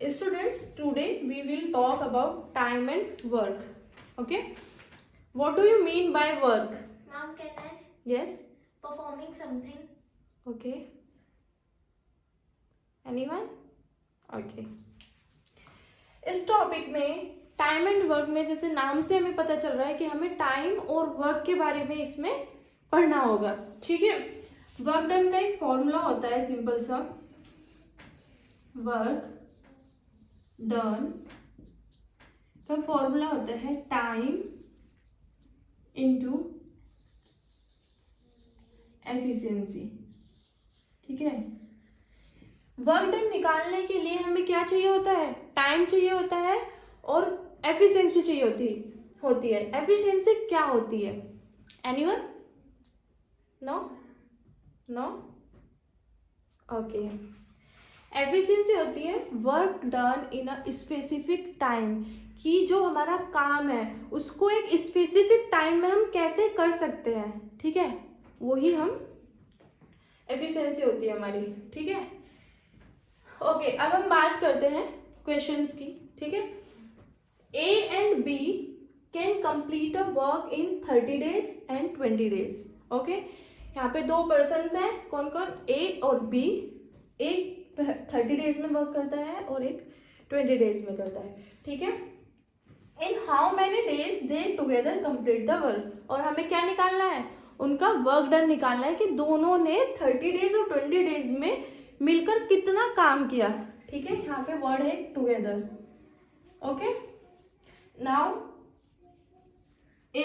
Students, today we will talk about time and work. Okay? What do you mean by work? Ma'am, can I? Yes? Performing something. Okay. Anyone? Okay. इस topic में time and work में जैसे नाम से हमें पता चल रहा है कि हमें टाइम और वर्क के बारे में इसमें पढ़ना होगा. ठीक है. वर्क डन का एक फॉर्मूला होता है सिंपल सा. वर्क डन का फॉर्मूला होता है टाइम इनटू एफिशिएंसी. ठीक है. वर्क डन निकालने के लिए हमें क्या चाहिए होता है? टाइम चाहिए होता है और एफिशिएंसी चाहिए होती है. एफिशिएंसी क्या होती है? एनीवन? नो. ओके. एफिशिएंसी होती है work done in a specific time, कि जो हमारा काम है उसको एक स्पेसिफिक टाइम में हम कैसे कर सकते हैं. ठीक है. वही हम एफिशिएंसी होती है हमारी. ठीक है. ओके. अब हम बात करते हैं क्वेश्चंस की. ठीक है. A and B can complete a work in 30 days and 20 days. Okay. यहाँ पे दो पर्सन्स हैं. कौन कौन? ए और बी. एक 30 days में वर्क करता है और एक 20 days में करता है. ठीक है. In how many days they together complete the work. और हमें क्या निकालना है? उनका वर्क डन निकालना है कि दोनों ने 30 days और 20 days में मिलकर कितना काम किया. ठीक है. यहाँ पे वर्ड है टुगेदर. ओके. नाउ ए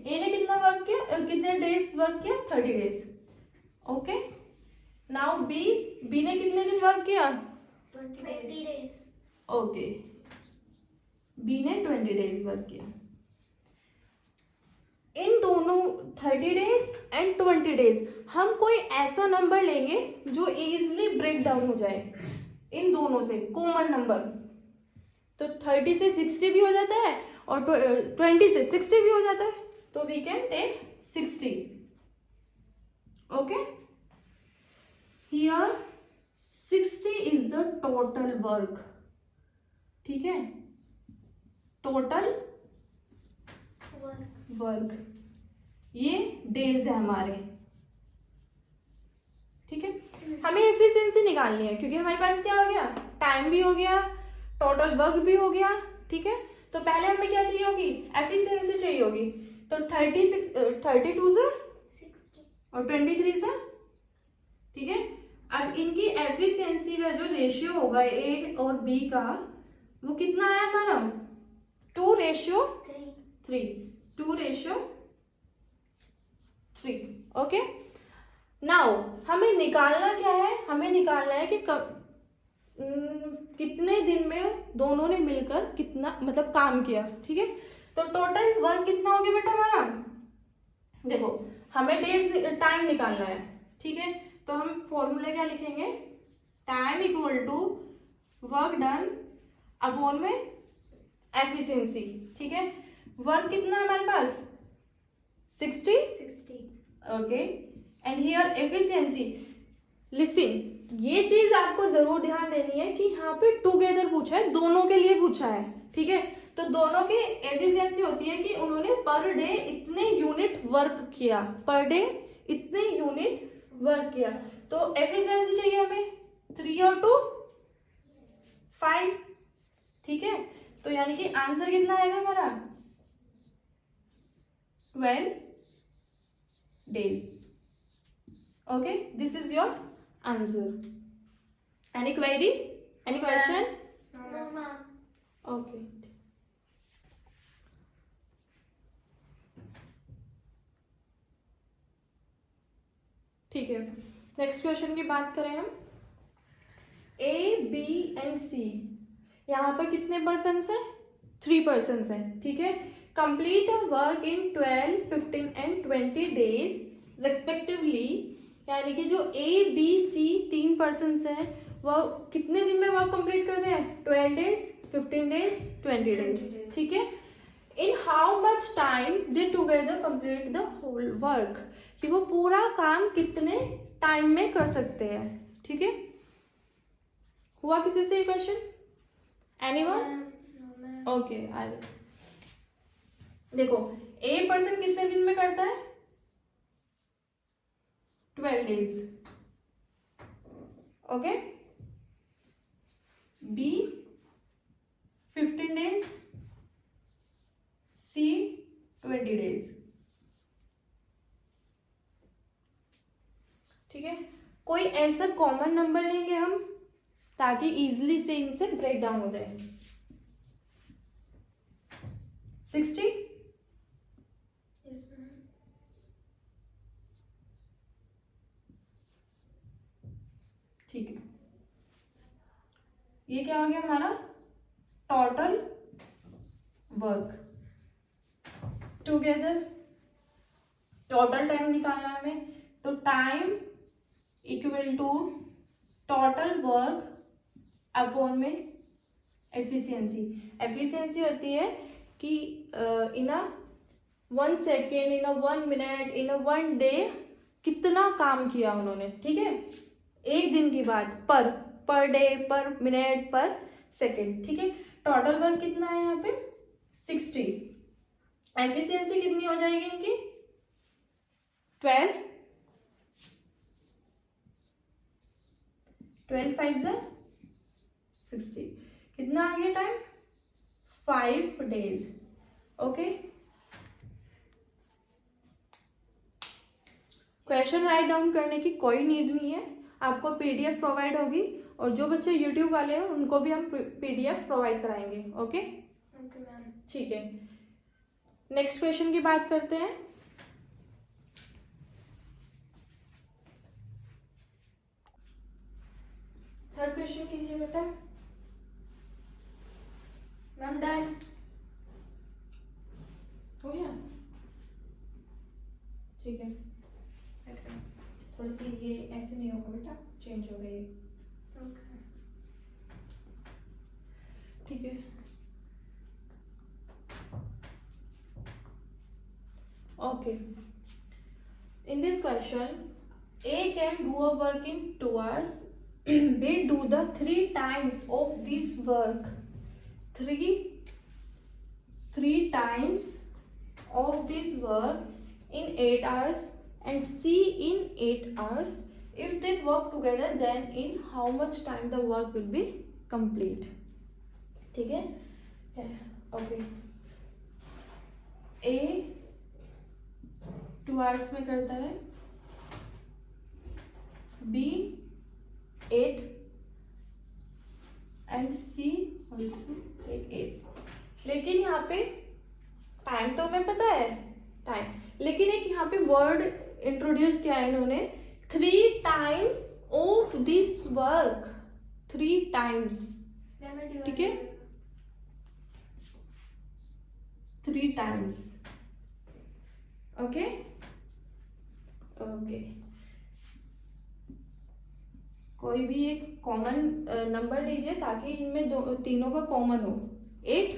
ने कितना वर्क किया? कितने डेज वर्क किया? 30 days. ओके. नाउ बी ने कितने दिन वर्क किया? 20 days. ओके. बी ने 20 days वर्क किया. इन दोनों 30 days एंड 20 days हम कोई ऐसा नंबर लेंगे जो इजिली ब्रेक डाउन हो जाए इन दोनों से. Common number. तो 30 से 60 भी हो जाता है और 20 से 60 भी हो जाता है. तो we can take 60. Okay. Here 60 is the total work. ठीक है. Total work. ये डेज है हमारे. ठीक है. हमें एफिशिएंसी निकालनी है क्योंकि हमारे पास क्या हो गया? टाइम भी हो गया, टोटल वर्क भी हो गया. ठीक है. तो पहले हमें क्या चाहिए होगी? एफिशिएंसी चाहिए होगी. तो 32 से 60. और 23 से. ठीक है. अब इनकी एफिशिएंसी का जो रेशियो होगा ए और बी का, वो कितना है हमारा? 2:3. 2:3. ओके. नाउ हमें निकालना क्या है? हमें निकालना है कि कितने दिन में दोनों ने मिलकर कितना मतलब काम किया. ठीक है. तो टोटल वर्क कितना हो गया बेटा हमारा? देखो हमें डेज टाइम निकालना है. ठीक है. तो हम फॉर्मूला क्या लिखेंगे? Time equal to work done upon में एफिशिएंसी. ठीक है. वर्क कितना है हमारे पास? 60. Okay. And here efficiency. Listen, ये चीज आपको जरूर ध्यान देनी है कि यहाँ पे टुगेदर पूछा है, दोनों के लिए पूछा है. ठीक है. तो दोनों की एफिशिएंसी होती है कि उन्होंने पर डे इतने यूनिट वर्क किया. पर डे इतने यूनिट वर्क किया. तो एफिशिएंसी चाहिए हमें 3 और 2 5. ठीक है. तो यानी कि आंसर कितना आएगा हमारा? 12 days. Okay, this is your answer. Any query? Any question? No, ma'am. Okay. ठीक है. नेक्स्ट क्वेश्चन की बात करें हम. ए बी एंड सी. यहाँ पर कितने पर्सन्स हैं? 3 persons हैं. ठीक है. Complete a work in 12, 15 and 20 days respectively. यानी कि जो ए बी सी 3 persons हैं वह कितने दिन में वर्क कंप्लीट करते हैं? 12 days, 15 days, 20 days. ठीक है. In how much time they together complete the whole work, कि वो पूरा काम कितने टाइम में कर सकते हैं. ठीक है. हुआ किसी से ये question? Anyone? No, ma'am. Okay, I will. देखो, ए पर्सन कितने दिन में करता है? 12 days। ओके, बी 15 days, सी 20 days। ठीक है, कोई ऐसा कॉमन नंबर लेंगे हम ताकि इजीली से इनसे ब्रेक डाउन हो जाए। 60? Yes, ma'am. ठीक है, ये क्या हो गया हमारा? Total work together. Total time निकालना है हमें, तो time equal to total work upon में एफिशिएंसी। एफिशिएंसी होती है कि in a 1 second, in a 1 minute, in a 1 day कितना काम किया उन्होंने। ठीक है, एक दिन की बात, पर डे, पर मिनट, पर सेकेंड। ठीक है, टोटल वर्क कितना है यहाँ पे? 60। एफिशिएंसी कितनी हो जाएगी इनकी? 12 5 60। कितना आ गया time? 5 days। Okay, question write down करने की कोई नीड नहीं है, आपको पीडीएफ प्रोवाइड होगी, और जो बच्चे यूट्यूब वाले हैं उनको भी हम पीडीएफ प्रोवाइड कराएंगे। Okay, Okay, ma'am. ठीक है, नेक्स्ट क्वेश्चन की बात करते हैं। थर्ड क्वेश्चन कीजिए बेटा। Ma'am, done. हो गया? ठीक है, थोड़ी सी ये ऐसे नहीं होगा बेटा, चेंज हो गई। Okay. ठीक है, okay. In this question, A can do a work in 2 hours. B do the 3 times of this work. 3 times of this work in 8 hours, and C in 8 hours. If they work together, then in how much time the work will be complete? ठीक है, okay. A 2 hours में करता है, B 8, and C also 8। लेकिन यहाँ पे time तो हमें पता है टाइम, लेकिन एक यहाँ पे वर्ड इंट्रोड्यूस किया है इन्होंने, 3 times of this work. 3 times, Ma'am, I ठीक है, 3 times। ओके, ओके, कोई भी एक कॉमन नंबर लीजिए ताकि इनमें तीनों का कॉमन हो। 8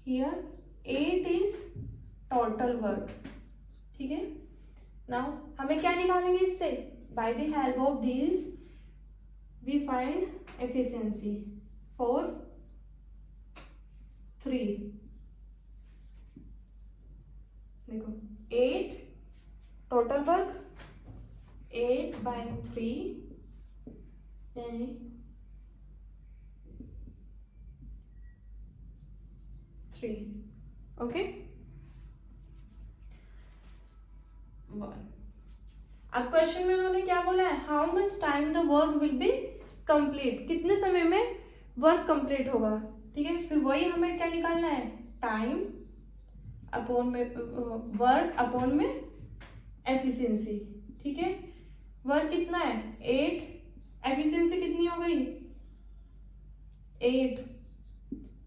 हियर, 8 इज टोटल वर्क। ठीक है, नाउ हमें क्या निकालेंगे इससे? By the help of this we find efficiency. 4 3, देखो 8 टोटल वर्क, 8 by 3 यानी 3। ओके, 1। अब क्वेश्चन में उन्होंने क्या बोला है? How much time the work will be complete, कितने समय में वर्क कंप्लीट होगा। ठीक है, फिर वही हमें क्या निकालना है? टाइम अपॉन में वर्क अपॉन में एफिशिएंसी। ठीक है, वर्क कितना है? 8, एफिशिएंसी कितनी हो गई? 8।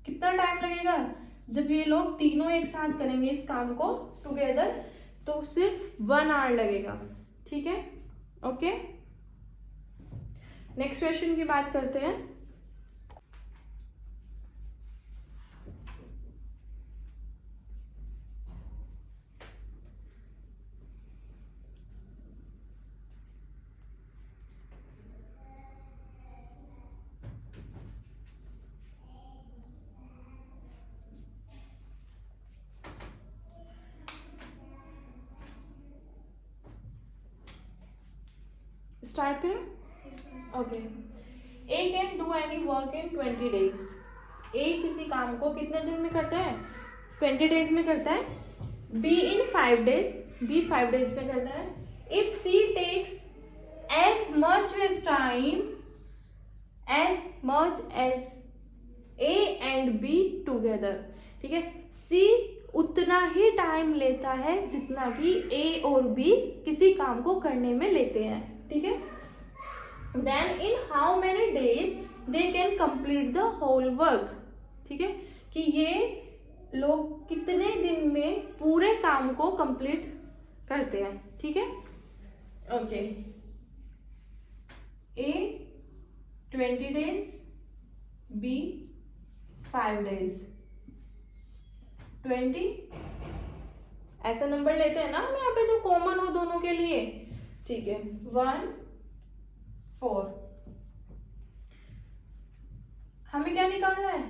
कितना टाइम लगेगा? जब ये लोग तीनों एक साथ करेंगे इस काम को टुगेदर, तो सिर्फ 1 hour लगेगा। ठीक है, ओके, नेक्स्ट क्वेश्चन की बात करते हैं। स्टार्ट करें? Yes, ma'am. Okay, A can do any work in 20 days. ए किसी काम को कितने दिन में करता है? 20 days में करता है. B in 5 days. B 5 days में करता है. If C takes as much as time as A and B together. ठीक है, सी उतना ही टाइम लेता है जितना कि ए और बी किसी काम को करने में लेते हैं. ठीक है, then in how many days they can complete the whole work. ठीक है, कि ये लोग कितने दिन में पूरे काम को कंप्लीट करते हैं. ठीक है, ओके. ए 20 days, बी 5 days. 20 ऐसा नंबर लेते हैं ना हम यहाँ पे जो कॉमन हो दोनों के लिए. ठीक है, 1 4. हमें क्या निकालना है?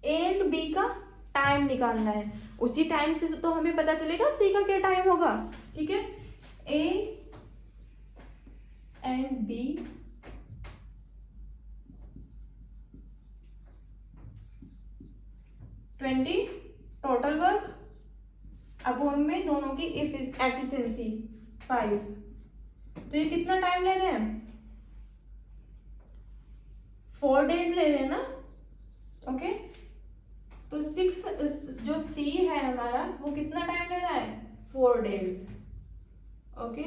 ए एंड बी का टाइम निकालना है. उसी टाइम से तो हमें पता चलेगा सी का क्या टाइम होगा. ठीक है, A and B total work upon में दोनों की एफिशिएंसी 5. तो ये कितना टाइम ले रहे हैं? 4 days ले रहे हैं ना. ओके, तो 6 जो सी है हमारा वो कितना टाइम ले रहा है? 4 days. ओके,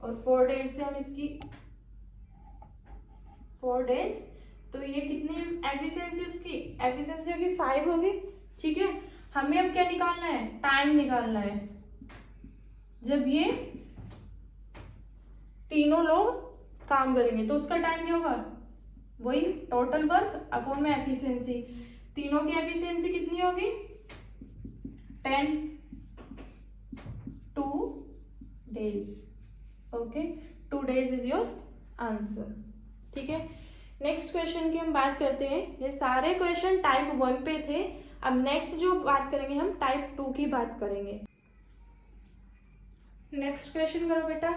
और 4 days से हम इसकी 4 days, तो ये कितनी एफिशिएंसी उसकी? एफिशिएंसी होगी 5 होगी. ठीक है, हमें अब क्या निकालना है? टाइम निकालना है. जब ये तीनों लोग काम करेंगे तो उसका टाइम क्या होगा? वही टोटल वर्क अपॉन में एफिशिएंसी. तीनों की एफिशिएंसी कितनी होगी? 10. 2 days. Okay, 2 days is your answer. ठीक है, नेक्स्ट क्वेश्चन की हम बात करते हैं. ये सारे क्वेश्चन टाइप 1 पे थे. अब नेक्स्ट जो बात करेंगे हम टाइप 2 की बात करेंगे. नेक्स्ट क्वेश्चन करो बेटा.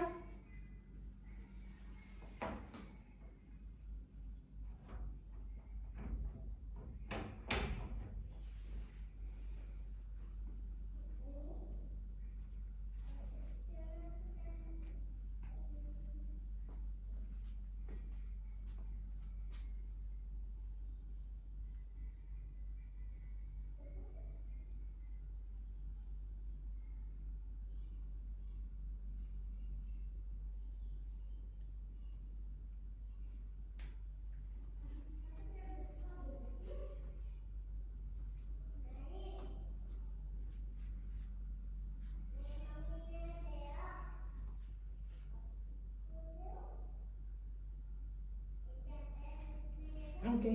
ओके,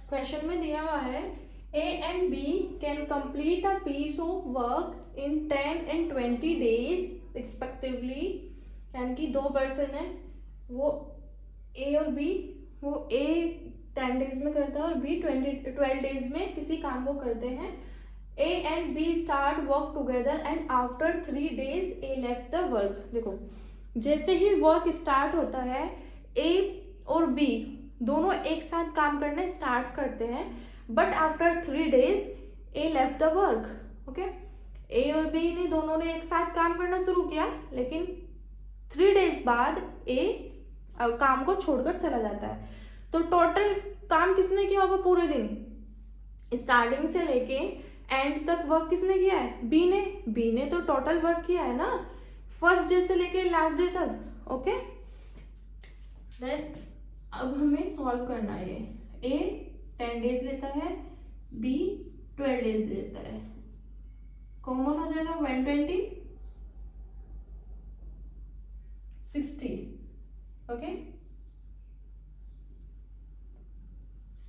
क्वेश्चन में दिया हुआ है A and B can complete a piece of work in 10 and 20 days respectively. यानी कि 2 पर्सन है, वो ए और बी, वो ए 10 days में करता है और बी 12 days में किसी काम को करते हैं. A and B start work together and after 3 days A left the work. देखो, जैसे ही वर्क स्टार्ट होता है ए और बी दोनों एक साथ काम करना स्टार्ट करते हैं, but after 3 days A left the work. Okay, A और बी ने दोनों ने एक साथ काम करना शुरू किया, लेकिन 3 days बाद ए काम को छोड़कर चला जाता है. तो टोटल काम किसने किया होगा पूरे दिन? स्टार्टिंग से लेके एंड तक वर्क किसने किया है? बी ने. बी ने तो टोटल वर्क किया है ना, फर्स्ट डे से लेके लास्ट डे तक. ओके, देन अब हमें सॉल्व करना है. ए 10 days लेता है, बी 12 days लेता है. कॉमन हो जाएगा 120 60. ओके,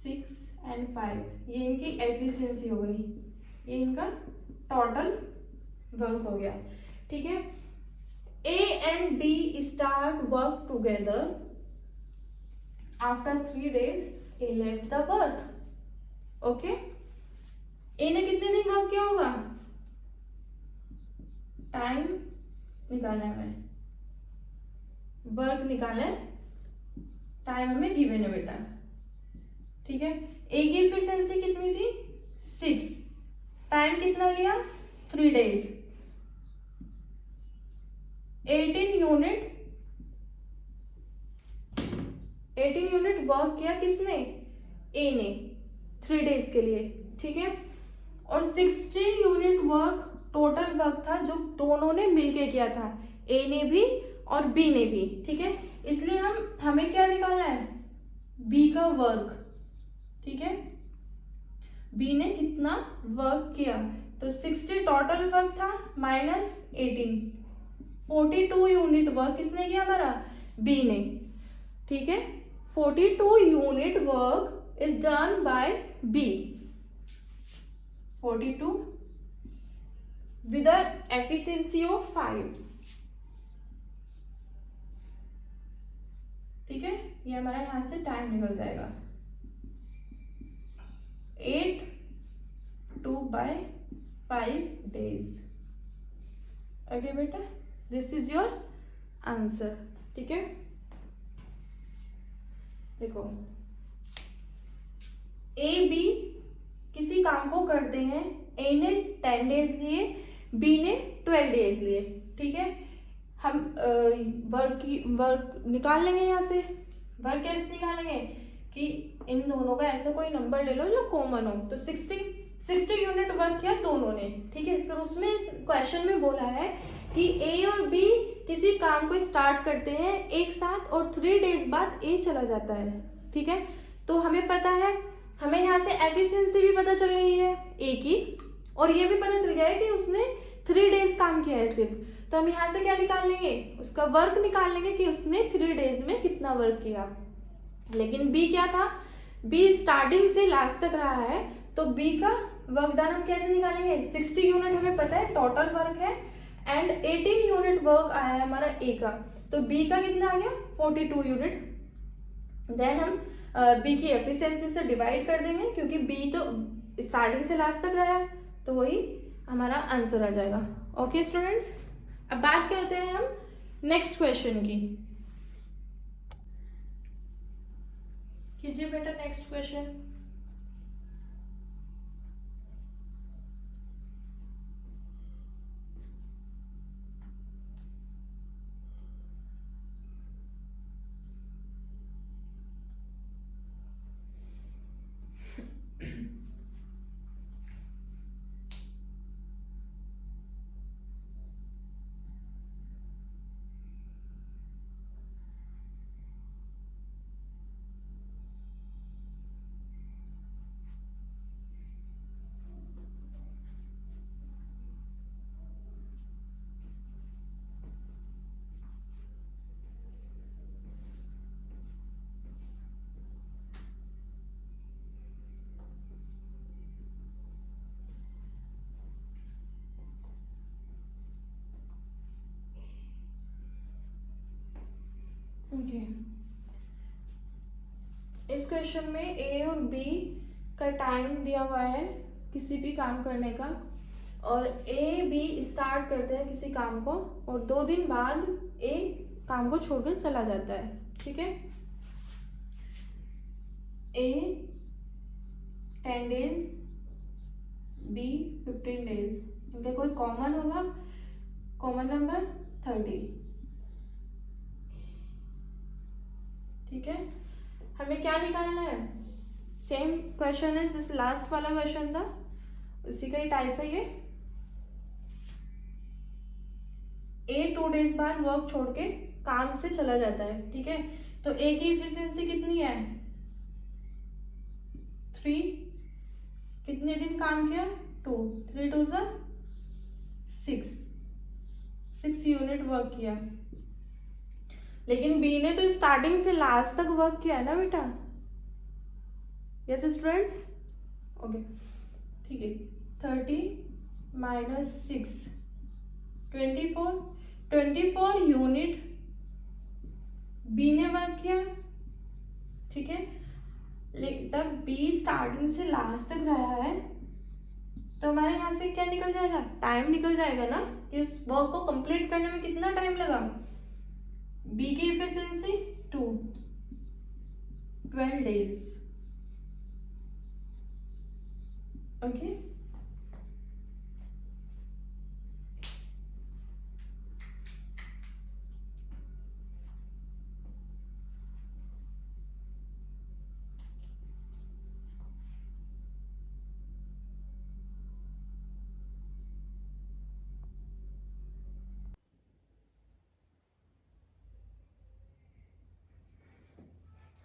6 and 5 ये इनकी एफिशिएंसी हो गई, ये इनका टोटल वर्क हो गया. ठीक है, A and B start work together after 3 days A left the work. Okay, A ने कितने दिन वर्क किया होगा? टाइम निकालना है हमें. वर्क निकाले, टाइम हमें गिवन है बेटा, ठीक है। ए की एफिशिएंसी कितनी थी 6, टाइम कितना लिया 3 days, 18 यूनिट वर्क किया किसने, ए ने 3 days के लिए, ठीक है। और 16 यूनिट वर्क टोटल वर्क था जो दोनों ने मिलके किया था, ए ने भी और बी ने भी, ठीक है। इसलिए हमें क्या निकालना है, बी का वर्क, ठीक है। बी ने कितना वर्क किया, तो 60 टोटल वर्क था माइनस 18, 42 यूनिट वर्क किसने किया हमारा, बी ने, ठीक है। 42 unit work is done by B, 42 with a efficiency of 5, ठीक है। ये हमारा यहां से टाइम निकल जाएगा 8 2/5 days। ओके बेटा, दिस इज योर आंसर, ठीक है। देखो ए बी किसी काम को करते हैं, ए ने 10 days लिए, बी ने 12 days लिए, ठीक है। हम वर्क निकाल लेंगे यहाँ से। वर्क कैसे निकालेंगे कि इन दोनों का ऐसा कोई नंबर ले लो जो कॉमन हो, तो 60 यूनिट वर्क किया दोनों ने, ठीक है। फिर उसमें इस क्वेश्चन में बोला है कि ए और बी किसी काम को स्टार्ट करते हैं एक साथ और 3 days बाद ए चला जाता है, ठीक है। तो हमें पता है, हमें यहाँ से एफिशिएंसी भी पता चल गई है ए की, और ये भी पता चल गया है कि उसने 3 days काम किया है सिर्फ। तो हम यहाँ से क्या निकाल लेंगे, उसका वर्क निकाल लेंगे कि उसने 3 days में कितना वर्क किया। लेकिन बी क्या था, बी स्टार्टिंग से लास्ट तक रहा है, तो बी का वर्क डन हम कैसे निकालेंगे, 60 यूनिट हमें पता है टोटल वर्क है, एंड 18 यूनिट वर्क आया है हमारा ए का, तो बी का कितना आ गया 42 यूनिट। देन हम बी की एफिशिएंसी से डिवाइड कर देंगे, क्योंकि बी तो स्टार्टिंग से लास्ट तक रहा है, तो वही हमारा आंसर आ जाएगा। ओके स्टूडेंट्स, अब बात करते हैं हम नेक्स्ट क्वेश्चन की। कीजिए बेटा नेक्स्ट क्वेश्चन। इस क्वेश्चन में ए और बी का टाइम दिया हुआ है किसी भी काम करने का, और ए बी स्टार्ट करते हैं किसी काम को और 2 दिन बाद ए काम को छोड़कर चला जाता है, ठीक है। ए 10 days, बी 15 days, इनका कोई कॉमन होगा, कॉमन नंबर 30, ठीक है। हमें क्या निकालना है, सेम क्वेश्चन है जैसे लास्ट वाला क्वेश्चन था, उसी का ही टाइप है ये। ए 2 days बाद वर्क छोड़ के काम से चला जाता है, ठीक है। तो ए की इफिशिएंसी कितनी है 3, कितने दिन काम किया 2, 3 2 6 यूनिट वर्क किया। लेकिन बी ने तो स्टार्टिंग से लास्ट तक वर्क किया है ना बेटा, यस स्टूडेंट्स, ओके, ठीक है। 30 माइनस 6 24 यूनिट बी ने वर्क किया, ठीक है। तब बी स्टार्टिंग से लास्ट तक रहा है, तो हमारे यहाँ से क्या निकल जाएगा, टाइम निकल जाएगा ना कि उस वर्क को कंप्लीट करने में कितना टाइम लगा, बी की efficiency 12 days. Okay,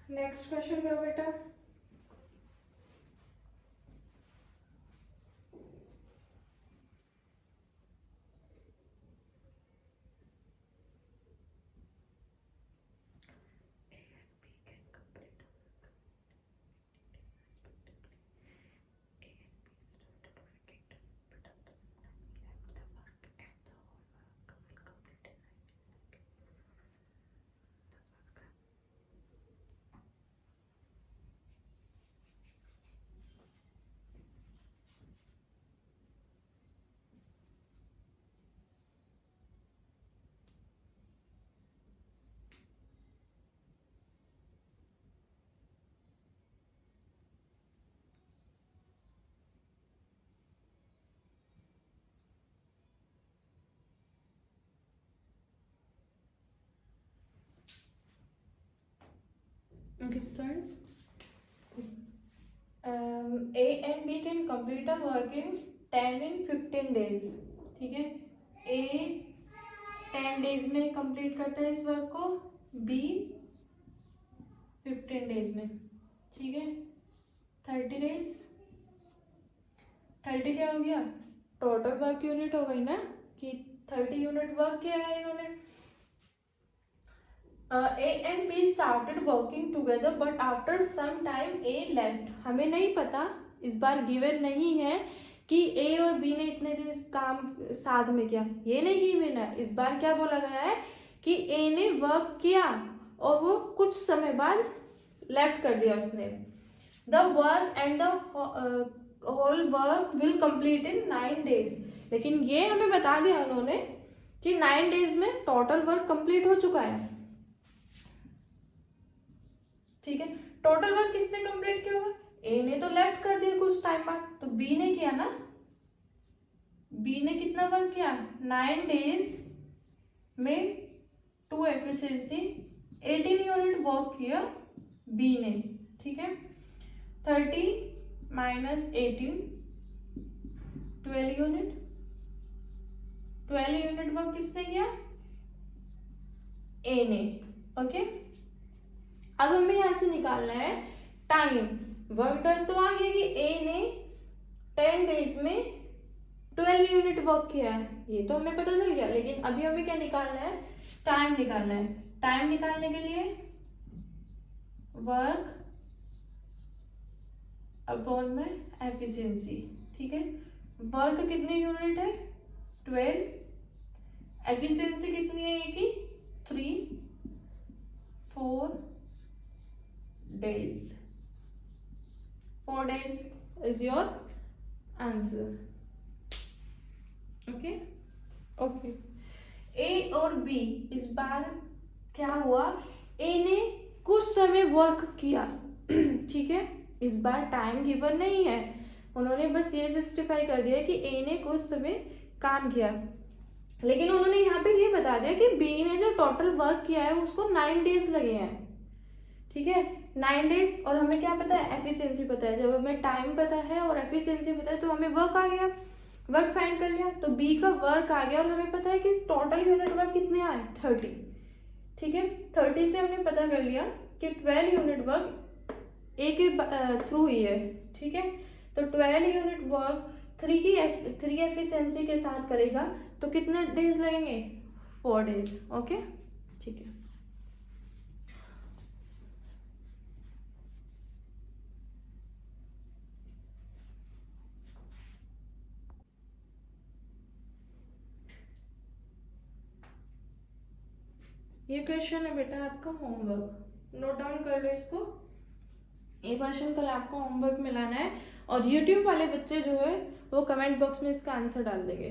next question करो बेटा. Okay, students. A and B can complete a work in 10 and 15 days. ठीक है, A 10 days में कंप्लीट करता है इस वर्क को, B 15 days में. ठीक है, 30 days. 30 क्या हो गया, टोटल वर्क यूनिट हो गई ना, कि 30 यूनिट वर्क किया है इन्होंने. A and B started working together but after some time A left. हमें नहीं पता, इस बार गिवन नहीं है कि A और B ने इतने दिन इस काम साथ में किया, ये नहीं गिवन है. इस बार क्या बोला गया है कि A ने वर्क किया और वो कुछ समय बाद लेफ्ट कर दिया उसने. The work and the whole work will complete in 9 days. लेकिन ये हमें बता दिया उन्होंने कि 9 days में टोटल वर्क कंप्लीट हो चुका है. ठीक है, टोटल वर्क किसने कंप्लीट किया होगा, ए ने तो लेफ्ट कर दिया कुछ टाइम बाद, तो बी ने किया ना. बी ने कितना वर्क किया, 9 days में 2 एफिशिएंसी 18 यूनिट वर्क किया बी ने. ठीक है, 30 माइनस 18 12 यूनिट. 12 यूनिट वर्क किसने किया, ए ने. ओके, अब हमें यहां से निकालना है टाइम. वर्क डन तो आ गया कि ए ने 10 days में 12 यूनिट वर्क किया है, ये तो हमें पता चल गया. लेकिन अभी हमें क्या निकालना है, टाइम निकालना है. टाइम निकालने के लिए वर्क अपॉन में एफिशिएंसी. ठीक है, वर्क कितने यूनिट है, 12. एफिशिएंसी कितनी है ये की, 3. 4 days. 4 days is your answer. Okay, okay. A और B इस बार क्या हुआ, A ने कुछ समय वर्क किया. ठीक है, इस बार टाइम गिवन नहीं है, उन्होंने बस ये जस्टिफाई कर दिया कि A ने कुछ समय काम किया. लेकिन उन्होंने यहाँ पे ये बता दिया कि B ने जो टोटल वर्क किया है उसको 9 days लगे हैं. ठीक है, 9 days. और हमें क्या पता है, एफिशिएंसी पता है. जब हमें टाइम पता है और एफिशिएंसी पता है तो हमें वर्क आ गया, वर्क फाइंड कर लिया. तो बी का वर्क आ गया और हमें पता है कि टोटल यूनिट वर्क कितने आए, 30. ठीक है, 30 से हमने पता कर लिया कि 12 यूनिट वर्क ए के थ्रू ही है. ठीक है, तो 12 यूनिट वर्क 3 एफिशिएंसी के साथ करेगा तो कितने डेज लगेंगे, 4 days. ओके, ठीक है. ये क्वेश्चन है बेटा आपका होमवर्क, नोट डाउन कर लो इसको. ये क्वेश्चन कल आपको होमवर्क में लाना है और यूट्यूब वाले बच्चे जो है वो कमेंट बॉक्स में इसका आंसर डाल देंगे.